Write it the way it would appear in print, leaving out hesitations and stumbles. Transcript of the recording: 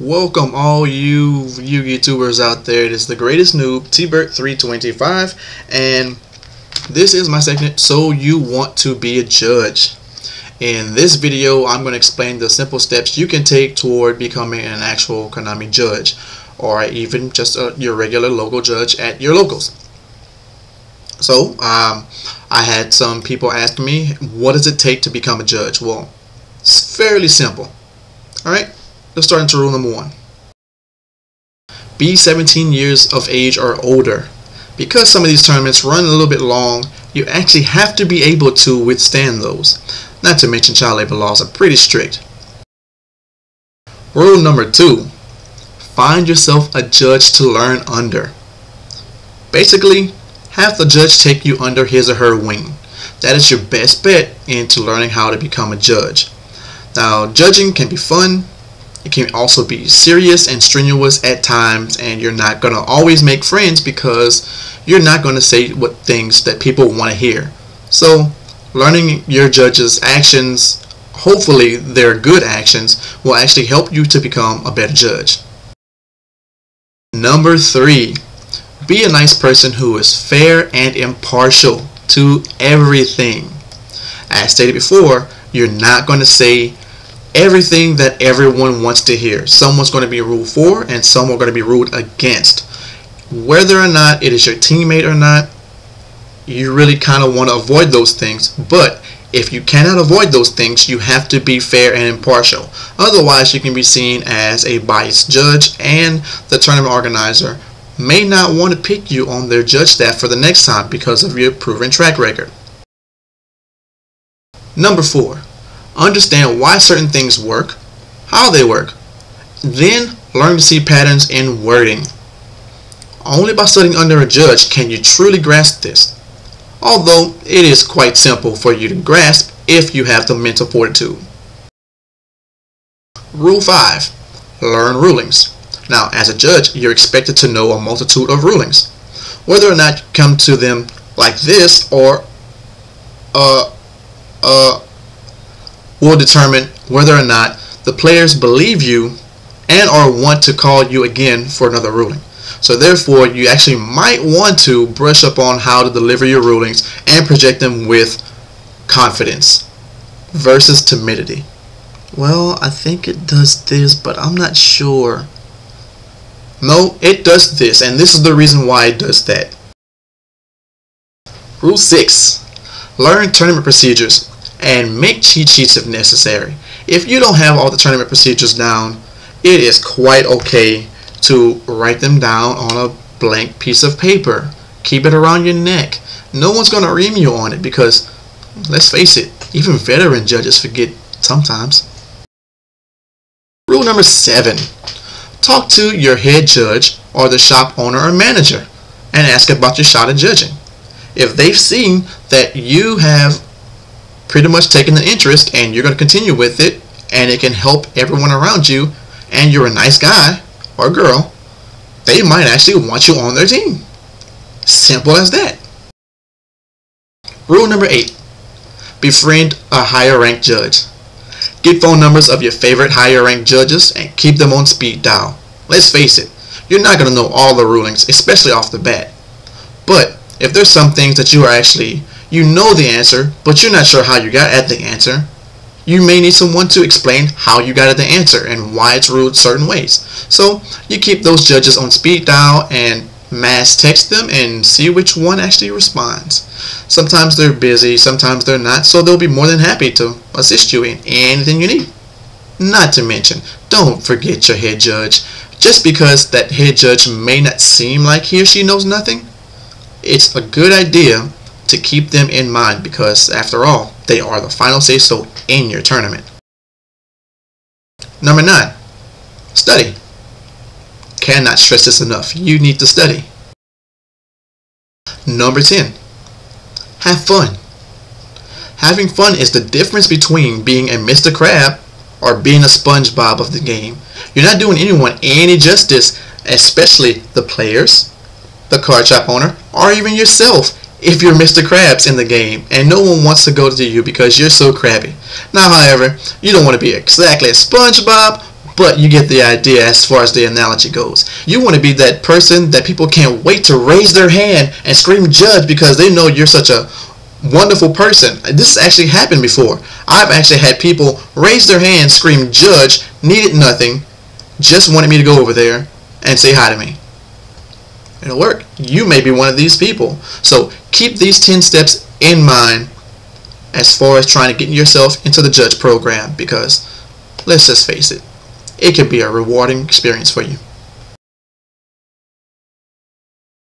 Welcome all you YouTubers out there. It is the greatest noob, tbert325, and this is my segment, So You Want to Be a Judge. In this video, I'm going to explain the simple steps you can take toward becoming an actual Konami judge, or even just your regular local judge at your locals. So, I had some people ask me, what does it take to become a judge? Well, it's fairly simple. Alright, let's start into rule number 1. Be 17 years of age or older. Because some of these tournaments run a little bit long, you actually have to be able to withstand those. Not to mention child labor laws are pretty strict. Rule number 2. Find yourself a judge to learn under. Basically, have the judge take you under his or her wing. That is your best bet into learning how to become a judge. Now, judging can be fun. It can also be serious and strenuous at times, and you're not going to always make friends because you're not going to say what things that people want to hear. So, learning your judge's actions, hopefully they're good actions, will actually help you to become a better judge. Number 3. Be a nice person who is fair and impartial to everything. As stated before, you're not going to say everything that everyone wants to hear. Someone's going to be ruled for and some are going to be ruled against. Whether or not it is your teammate or not, you really kind of want to avoid those things. But if you cannot avoid those things, you have to be fair and impartial. Otherwise, you can be seen as a biased judge, and the tournament organizer may not want to pick you on their judge staff for the next time because of your proven track record. Number 4. Understand why certain things work, how they work. Then learn to see patterns in wording. Only by studying under a judge can you truly grasp this. Although it is quite simple for you to grasp if you have the mental fortitude. Rule 5. Learn rulings. Now, as a judge, you're expected to know a multitude of rulings. Whether or not you come to them like this or will determine whether or not the players believe you and or want to call you again for another ruling. So therefore, you actually might want to brush up on how to deliver your rulings and project them with confidence versus timidity. Well, I think it does this, but I'm not sure. No, it does this, and this is the reason why it does that. Rule 6. Learn tournament procedures and make cheat sheets if necessary. If you don't have all the tournament procedures down, it is quite okay to write them down on a blank piece of paper. Keep it around your neck. No one's going to ream you on it because, let's face it, even veteran judges forget sometimes. Rule number 7. Talk to your head judge or the shop owner or manager and ask about your shot at judging. If they've seen that you have pretty much taken the interest and you're going to continue with it and it can help everyone around you and you're a nice guy or girl, they might actually want you on their team. Simple as that. Rule number 8. Befriend a higher ranked judge. Get phone numbers of your favorite higher ranked judges and keep them on speed dial. Let's face it, you're not going to know all the rulings, especially off the bat. But if there's some things that you know the answer, but you're not sure how you got at the answer, you may need someone to explain how you got at the answer and why it's ruled certain ways. So you keep those judges on speed dial and mass text them and see which one actually responds. Sometimes they're busy, sometimes they're not, so they'll be more than happy to assist you in anything you need. Not to mention, don't forget your head judge. Just because that head judge may not seem like he or she knows nothing, it's a good idea to keep them in mind because, after all, they are the final say-so in your tournament. Number 9. Study. Cannot stress this enough. You need to study. Number 10. Have fun. Having fun is the difference between being a Mr. Crab or being a SpongeBob of the game. You're not doing anyone any justice, especially the players, the card shop owner, or even yourself if you're Mr. Krabs in the game and no one wants to go to you because you're so crabby. Now, however, you don't want to be exactly a SpongeBob, But you get the idea as far as the analogy goes. You want to be that person that people can't wait to raise their hand and scream judge because they know you're such a wonderful person. This has actually happened before. I've actually had people raise their hand, scream judge, needed nothing, just wanted me to go over there and say hi to me. It'll work. You may be one of these people. So keep these 10 steps in mind as far as trying to get yourself into the judge program, because let's just face it, it can be a rewarding experience for you.